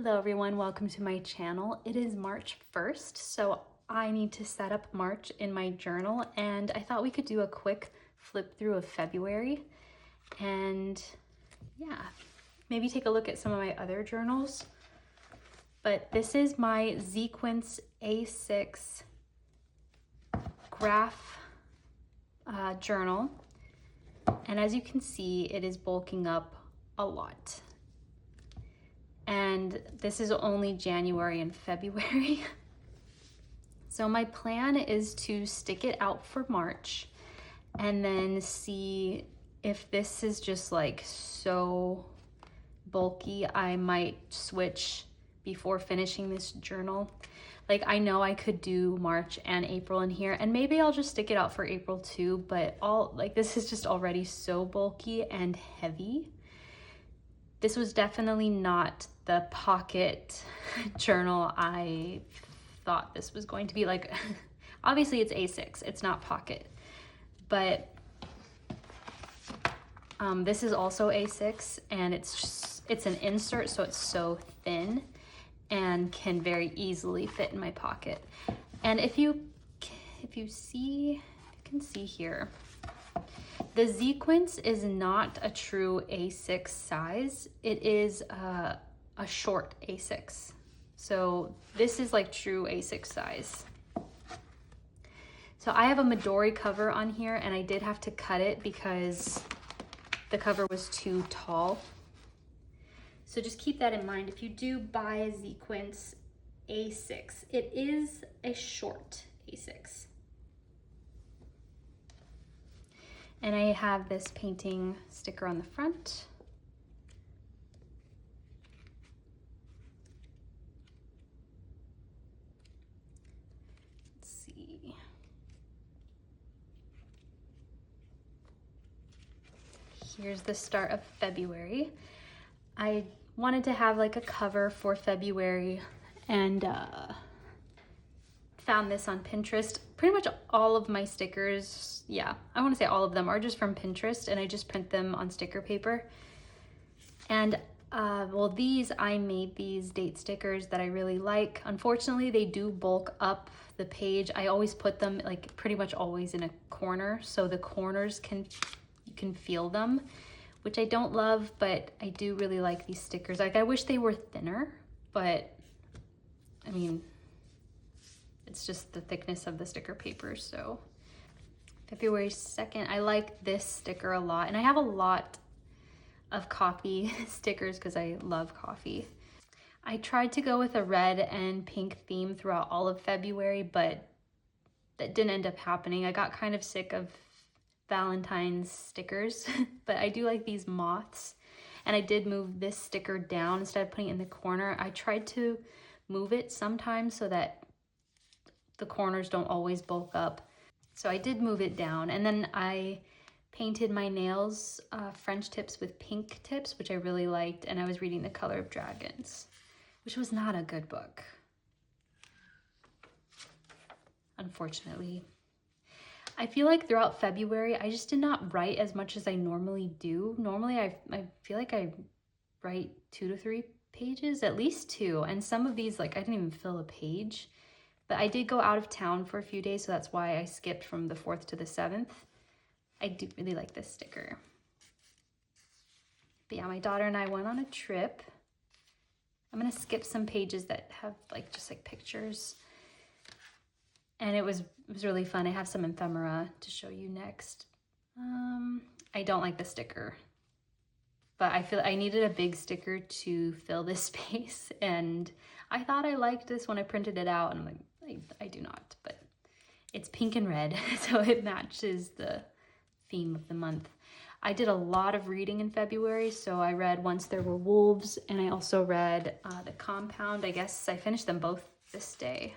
Hello everyone, welcome to my channel. It is March 1st, so I need to set up March in my journal, and I thought we could do a quick flip through of February and yeah, maybe take a look at some of my other journals. But this is my Sequence A6 graph journal, and as you can see, it is bulking up a lot. And this is only January and February. So my plan is to stick it out for March and then see if this is just like so bulky, I might switch before finishing this journal. Like, I know I could do March and April in here, and maybe I'll just stick it out for April too, but this is just already so bulky and heavy. This was definitely not the pocket journal I thought this was going to be. Like, obviously it's A6, it's not pocket, but this is also A6, and it's an insert, so it's so thin and can very easily fit in my pocket. And if you can see here, the Sequence is not a true A6 size. It is a short A6. So this is like true A6 size. So I have a Midori cover on here, and I did have to cut it because the cover was too tall. So just keep that in mind. If you do buy a Sequence A6, it is a short A6. And I have this painting sticker on the front. Let's see. Here's the start of February. I wanted to have like a cover for February, and found this on Pinterest. Pretty much all of my stickers, yeah, I want to say all of them are just from Pinterest, and I just print them on sticker paper. And well, I made these date stickers that I really like. Unfortunately, they do bulk up the page. I always put them like pretty much always in a corner, so the corners you can feel them, which I don't love, but I do really like these stickers. Like, I wish they were thinner, but I mean, it's just the thickness of the sticker paper. So February 2nd, I like this sticker a lot, and I have a lot of coffee stickers because I love coffee. I tried to go with a red and pink theme throughout all of February, but that didn't end up happening. I got kind of sick of Valentine's stickers, but I do like these moths, and I did move this sticker down instead of putting it in the corner. I tried to move it sometimes so that the corners don't always bulk up. So I did move it down, and then I painted my nails French tips with pink tips, which I really liked, and I was reading The Color of Dragons, which was not a good book, unfortunately. I feel like throughout February, I just did not write as much as I normally do. Normally, I feel like I write 2 to 3 pages, at least 2, and some of these, like, I didn't even fill a page. But I did go out of town for a few days, so that's why I skipped from the 4th to the 7th. I do really like this sticker. But yeah, my daughter and I went on a trip. I'm gonna skip some pages that have just pictures. And it was really fun. I have some ephemera to show you next. I don't like the sticker, but I feel I needed a big sticker to fill this space, and I thought I liked this when I printed it out, and I'm like, I do not, but it's pink and red, so it matches the theme of the month. I did a lot of reading in February, so I read Once There Were Wolves, and I also read The Compound. I guess I finished them both this day.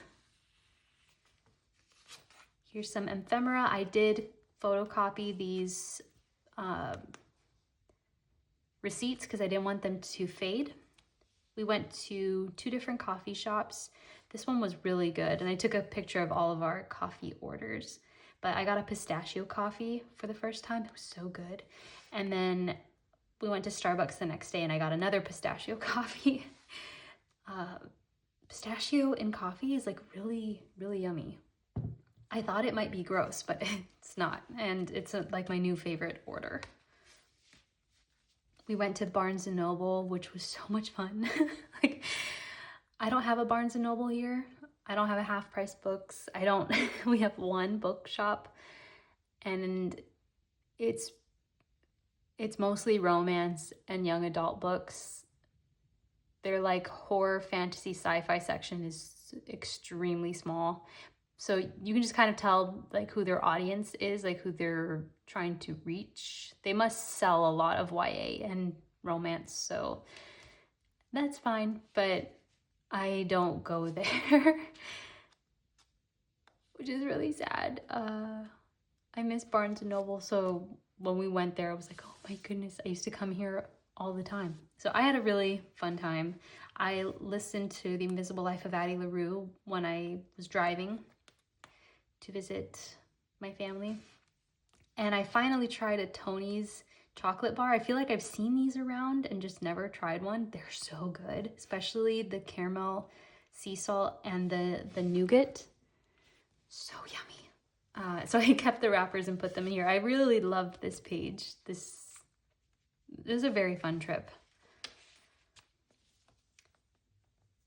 Here's some ephemera. I did photocopy these receipts because I didn't want them to fade. We went to 2 different coffee shops. This one was really good, and I took a picture of all of our coffee orders. But I got a pistachio coffee for the first time. It was so good. And then we went to Starbucks the next day, and I got another pistachio coffee. pistachio in coffee is like really, really yummy. I thought it might be gross, but it's not. And it's like my new favorite order. We went to Barnes & Noble, which was so much fun. Like, I don't have a Barnes & Noble here. I don't have a half price books. We have one bookshop, and it's mostly romance and young adult books. Their like horror, fantasy, sci-fi section is extremely small. So you can just kind of tell like who their audience is, like who they're trying to reach. They must sell a lot of YA and romance, so that's fine, but I don't go there, which is really sad. I miss Barnes & Noble, so when we went there, I was like, oh my goodness, I used to come here all the time. So I had a really fun time. I listened to The Invisible Life of Addie LaRue when I was driving to visit my family. And I finally tried a Tony's chocolate bar. I feel like I've seen these around and just never tried one. They're so good, especially the caramel sea salt and the nougat. So yummy. So I kept the wrappers and put them here. I really loved this page. This was a very fun trip.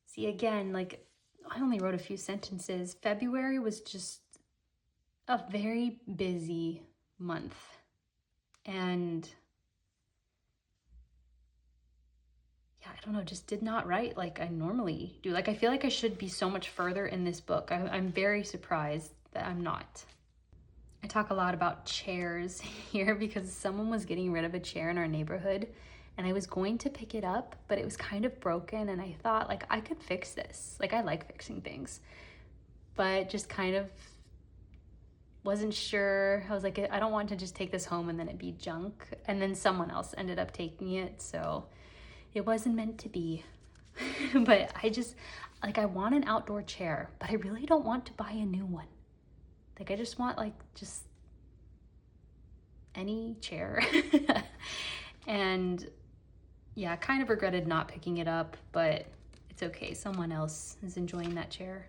See, again, like I only wrote a few sentences. February was just a very busy month, and yeah, I don't know, just did not write like I normally do. Like I feel like I should be so much further in this book. I'm very surprised that I'm not. I talk a lot about chairs here because someone was getting rid of a chair in our neighborhood, and I was going to pick it up, but it was kind of broken, and I thought like I could fix this. Like I like fixing things, but just kind of wasn't sure. I was like, I don't want to just take this home and then it be junk. And then someone else ended up taking it, so it wasn't meant to be. But I just, like, I want an outdoor chair, but I really don't want to buy a new one. Like, I just want, like, just any chair. And yeah, I kind of regretted not picking it up, but it's okay. Someone else is enjoying that chair.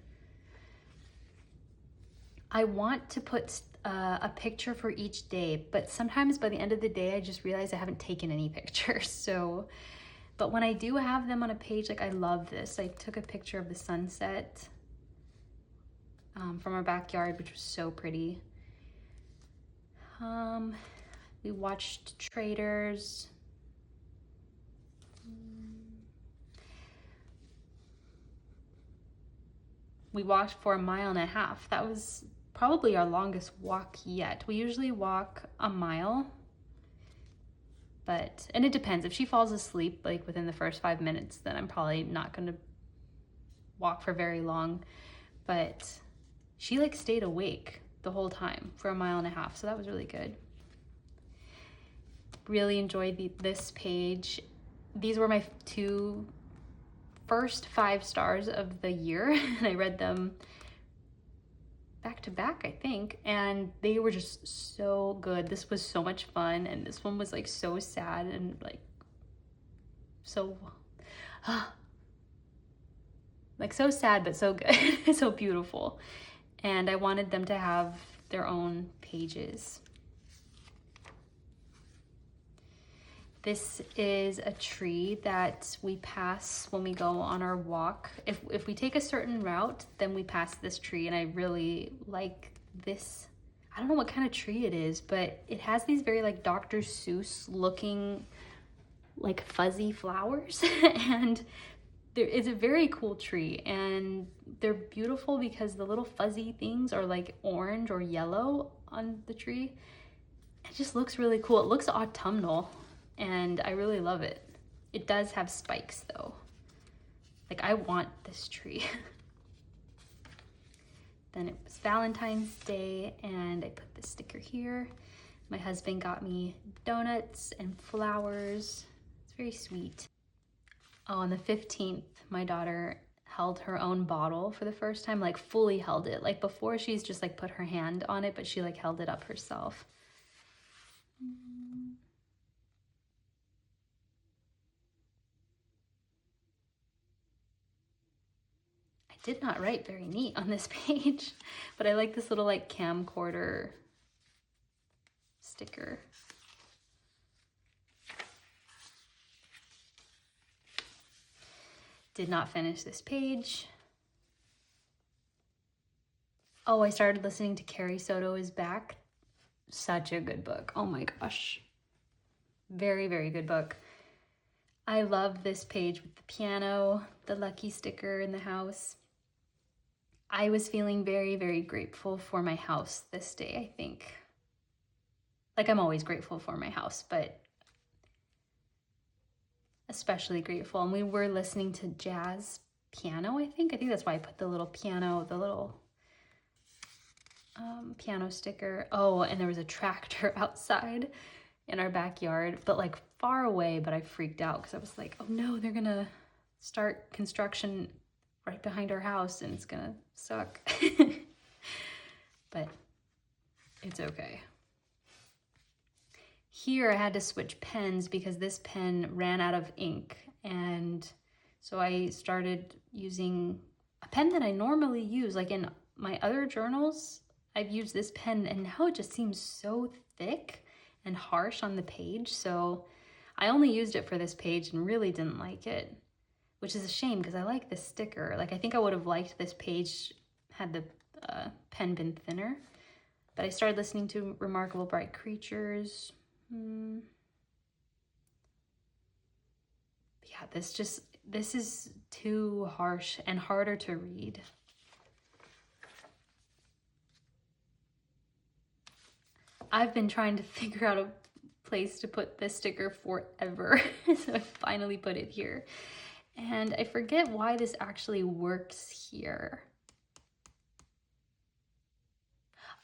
I want to put a picture for each day, but sometimes by the end of the day, I just realize I haven't taken any pictures. So, but when I do have them on a page, like I love this. I took a picture of the sunset from our backyard, which was so pretty. We watched Traders. We walked for 1.5 miles. That was probably our longest walk yet. We usually walk a mile, and it depends. If she falls asleep like within the first 5 minutes, then I'm probably not gonna walk for very long. But she like stayed awake the whole time for 1.5 miles, so that was really good. Really enjoyed this page. These were my first 5 stars of the year, and I read them back to back, I think, and they were just so good. This was so much fun, and this one was like so sad and like so like so sad but so good. So beautiful, and I wanted them to have their own pages. This is a tree that we pass when we go on our walk. If we take a certain route, then we pass this tree, and I really like this. I don't know what kind of tree it is, but it has these very like Dr. Seuss looking like fuzzy flowers. And it's a very cool tree, and they're beautiful because the little fuzzy things are like orange or yellow on the tree. It just looks really cool. It looks autumnal, and I really love it. It does have spikes though. Like I want this tree. Then it was Valentine's Day, and I put the sticker here. My husband got me donuts and flowers. It's very sweet. Oh, on the 15th, my daughter held her own bottle for the first time, like fully held it. Like before, she's just like put her hand on it, but she like held it up herself. did not write very neat on this page, but I like this little like camcorder sticker. Did not finish this page. Oh, I started listening to Carrie Soto is Back. Such a good book. Oh my gosh. Very, very good book. I love this page with the piano, the lucky sticker in the house. I was feeling very, very grateful for my house this day, I think. Like, I'm always grateful for my house, but especially grateful. And we were listening to jazz piano, I think. I think that's why I put the little piano, the little piano sticker. Oh, and there was a tractor outside in our backyard, but like far away, but I freaked out because I was like, oh no, they're gonna start construction right behind our house and it's gonna suck. But it's okay. Here I had to switch pens because this pen ran out of ink, and so I started using a pen that I normally use. Like in my other journals, I've used this pen, and now it just seems so thick and harsh on the page. So I only used it for this page and really didn't like it, which is a shame because I like this sticker. Like, I think I would have liked this page had the pen been thinner. But I started listening to Remarkable Bright Creatures. Yeah, this is too harsh and harder to read. I've been trying to figure out a place to put this sticker forever. So I finally put it here. And I forget why this actually works here.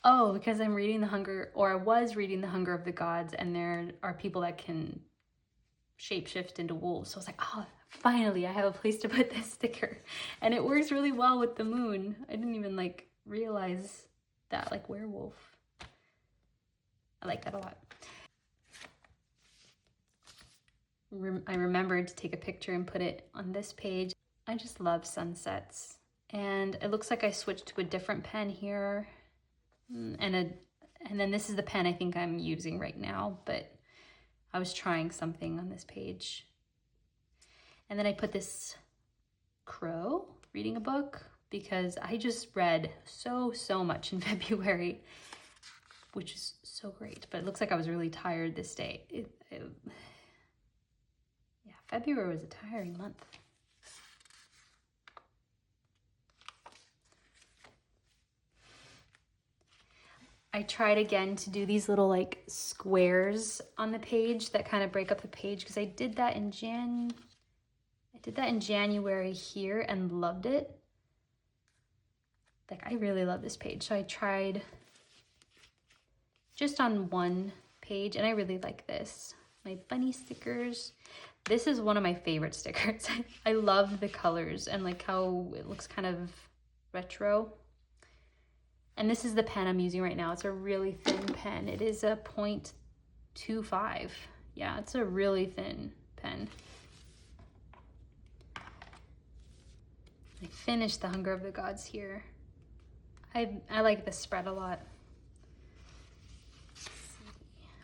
Oh, because I'm reading The Hunger, or I was reading The Hunger of the Gods, and there are people that can shapeshift into wolves. So I was like, oh, finally I have a place to put this sticker. And it works really well with the moon. I didn't even like realize that, like werewolf. I like that a lot. I remembered to take a picture and put it on this page. I just love sunsets. And it looks like I switched to a different pen here. And then this is the pen I think I'm using right now, but I was trying something on this page. And then I put this crow reading a book because I just read so much in February, which is so great. But it looks like I was really tired this day. Yeah, February was a tiring month. I tried again to do these little like squares on the page that kind of break up the page because I did that in January here and loved it. Like, I really love this page. So I tried just on one page and I really like this. My bunny stickers. This is one of my favorite stickers. I love the colors and like how it looks kind of retro. And this is the pen I'm using right now. It's a really thin pen. It is a 0.25. Yeah, it's a really thin pen. I finished The Hunger of the Gods here. I like this spread a lot.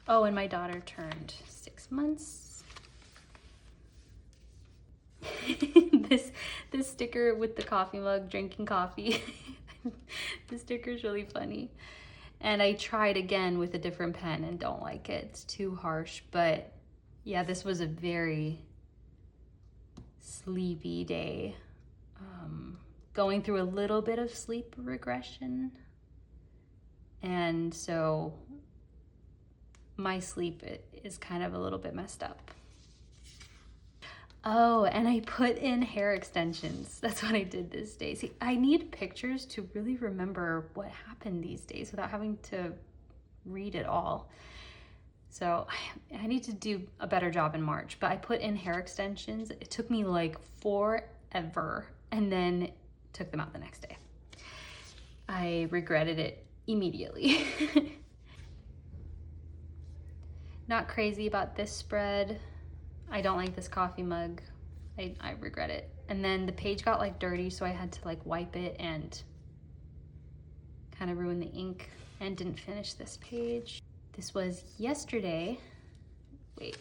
Oh, and my daughter turned 6 months. This sticker with the coffee mug, drinking coffee. The sticker is really funny. And I tried again with a different pen and don't like it. It's too harsh. But yeah, this was a very sleepy day. Going through a little bit of sleep regression. And so my sleep is kind of a little bit messed up. Oh, and I put in hair extensions. That's what I did this day. See, I need pictures to really remember what happened these days without having to read it all. So I need to do a better job in March, but I put in hair extensions. It took me like forever and then took them out the next day. I regretted it immediately. Not crazy about this spread. I don't like this coffee mug. I regret it. And then the page got like dirty, so I had to like wipe it and kind of ruin the ink, and didn't finish this page. This was yesterday. Wait,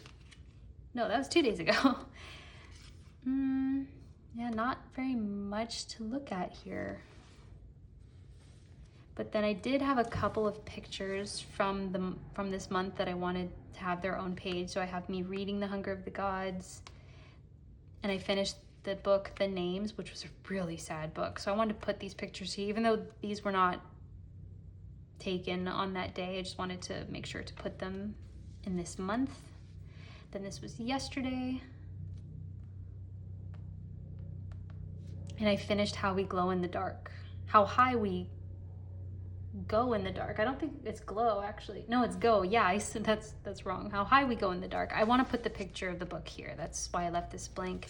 no, that was 2 days ago. Yeah, not very much to look at here. But then I did have a couple of pictures from this month that I wanted to have their own page. So I have me reading The Hunger of the Gods, and I finished the book The Names, which was a really sad book. So I wanted to put these pictures here, even though these were not taken on that day. I just wanted to make sure to put them in this month. Then this was yesterday. And I finished How We Glow in the Dark. How High We Go in the Dark. I don't think it's glow, actually. No, it's go. Yeah, I said that's wrong. How High We Go in the Dark. I want to put the picture of the book here. That's why I left this blank.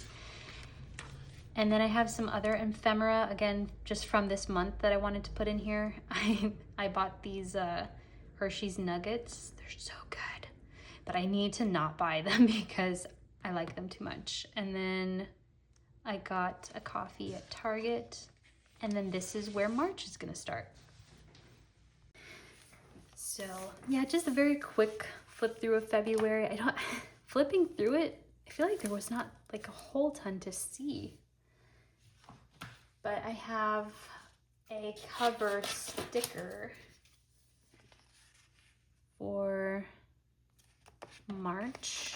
And then I have some other ephemera, again, just from this month that I wanted to put in here. I bought these Hershey's Nuggets. They're so good. But I need to not buy them because I like them too much. And then I got a coffee at Target. And then this is where March is gonna start. So yeah, just a very quick flip through of February. Flipping through it, I feel like there was not like a whole ton to see. But I have a cover sticker for March.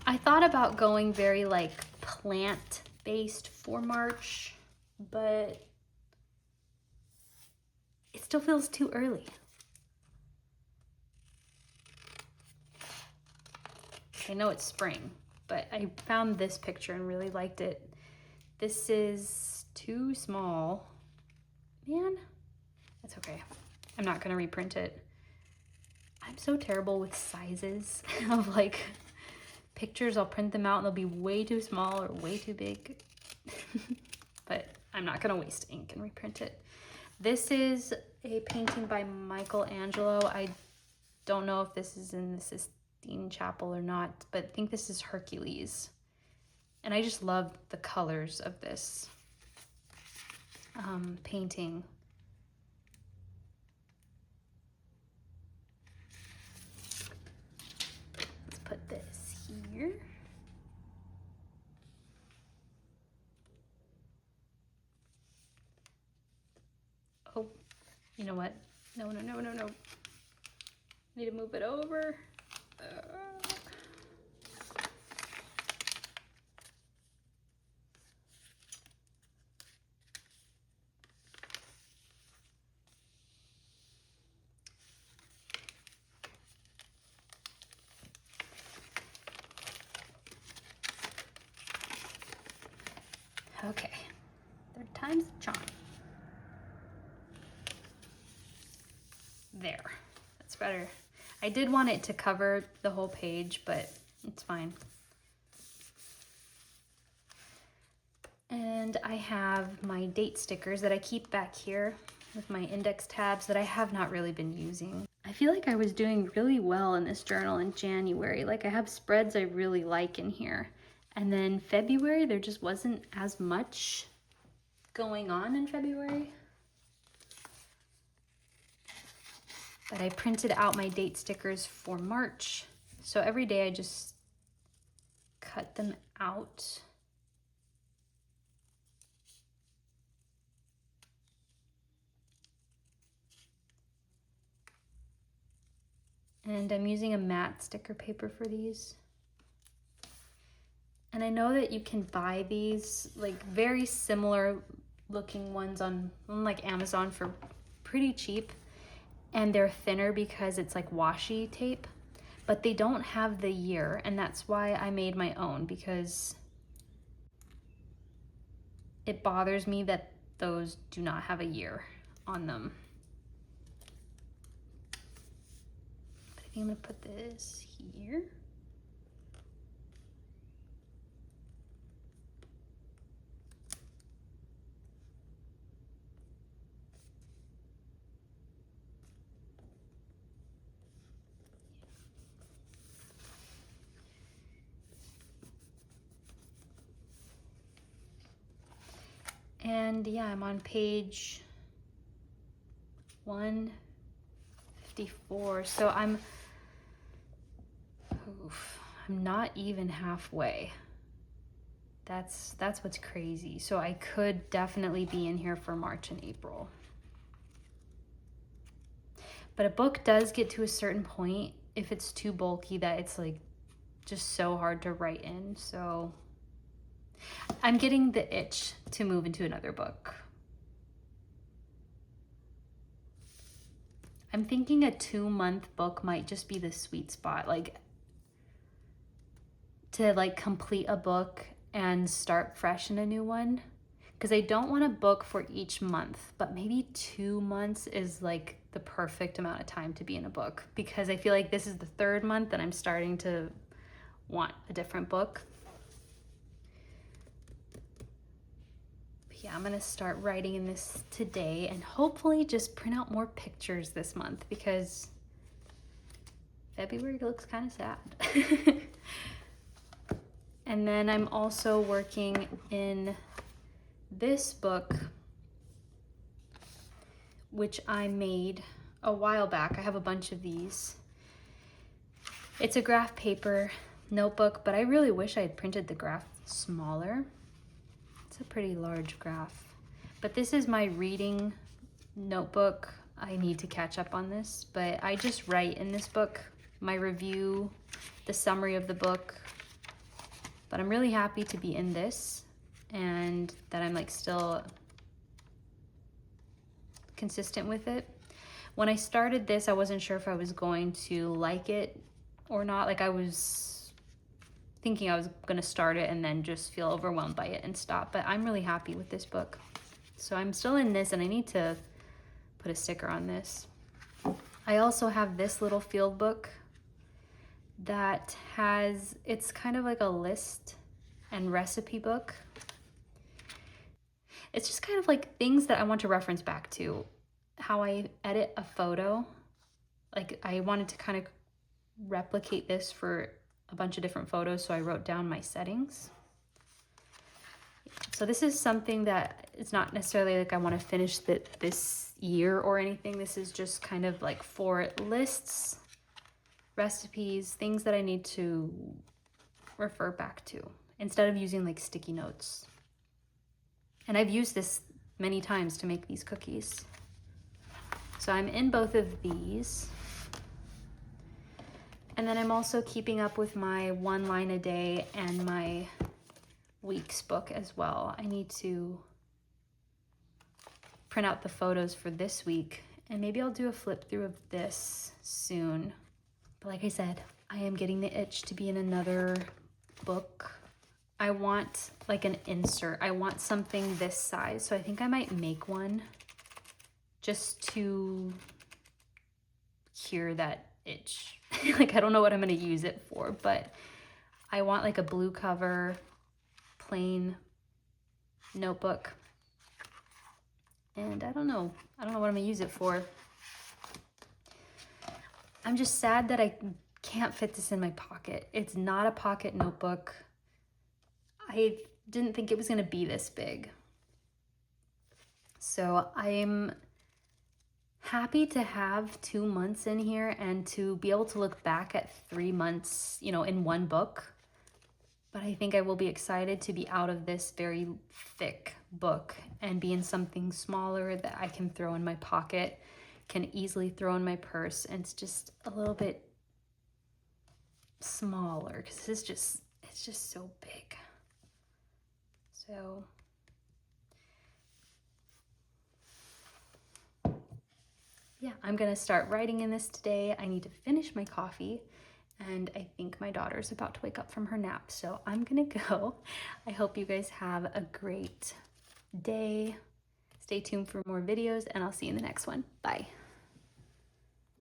I thought about going very like plant-based for March, but it still feels too early. I know it's spring, but I found this picture and really liked it. This is too small. Man, that's okay. I'm not gonna reprint it. I'm so terrible with sizes of like pictures. I'll print them out and they'll be way too small or way too big. But I'm not gonna waste ink and reprint it. This is a painting by Michelangelo. I don't know if this is in the Sistine Chapel or not, but I think this is Hercules. And I just love the colors of this painting. Let's put this here. Oh, you know what? No. Need to move it over. Okay, third time's the charm. There, that's better. I did want it to cover the whole page, but it's fine. And I have my date stickers that I keep back here with my index tabs that I have not really been using. I feel like I was doing really well in this journal in January. Like I have spreads I really like in here. And then February, there just wasn't as much going on in February. But I printed out my date stickers for March. So every day I just cut them out. And I'm using a matte sticker paper for these. And I know that you can buy these like very similar looking ones on like Amazon for pretty cheap. And they're thinner because it's like washi tape, but they don't have the year. And that's why I made my own, because it bothers me that those do not have a year on them. But I think I'm gonna put this here. And yeah, I'm on page 154. So I'm not even halfway. That's what's crazy. So I could definitely be in here for March and April. But a book does get to a certain point, if it's too bulky, that it's like just so hard to write in. So I'm getting the itch to move into another book. I'm thinking a 2-month book might just be the sweet spot, like to like complete a book and start fresh in a new one. Because I don't want a book for each month, but maybe 2 months is like the perfect amount of time to be in a book, because I feel like this is the 3rd month and I'm starting to want a different book. But yeah, I'm gonna start writing in this today and hopefully just print out more pictures this month, because February looks kind of sad. And then I'm also working in this book, which I made a while back. I have a bunch of these. It's a graph paper notebook, but I really wish I had printed the graph smaller. It's a pretty large graph. But this is my reading notebook. I need to catch up on this, but I just write in this book my review, the summary of the book. But I'm really happy to be in this and that I'm like still consistent with it. When I started this, I wasn't sure if I was going to like it or not. Like I was thinking I was gonna start it and then just feel overwhelmed by it and stop. But I'm really happy with this book. So I'm still in this and I need to put a sticker on this. I also have this little field book that has, it's kind of like a list and recipe book. It's just kind of like things that I want to reference back to. How I edit a photo. Like I wanted to kind of replicate this for a bunch of different photos, so I wrote down my settings. So this is something that it's not necessarily like I want to finish this year or anything. This is just kind of like for lists, recipes, things that I need to refer back to instead of using like sticky notes. And I've used this many times to make these cookies. So I'm in both of these. And then I'm also keeping up with my 1 line a day and my weeks book as well. I need to print out the photos for this week, and maybe I'll do a flip through of this soon. But like I said, I am getting the itch to be in another book. I want like an insert. I want something this size. So I think I might make one just to cure that itch. Like I don't know what I'm gonna use it for, but I want like a blue cover, plain notebook. And I don't know what I'm gonna use it for. I'm just sad that I can't fit this in my pocket. It's not a pocket notebook. I didn't think it was gonna be this big. So I'm happy to have 2 months in here and to be able to look back at 3 months, you know, in one book. But I think I will be excited to be out of this very thick book and be in something smaller that I can throw in my pocket, can easily throw in my purse, and it's just a little bit smaller because it's just so big. So yeah, I'm gonna start writing in this today. I need to finish my coffee, and I think my daughter's about to wake up from her nap, so I'm gonna go. I hope you guys have a great day. Stay tuned for more videos, and I'll see you in the next one. Bye.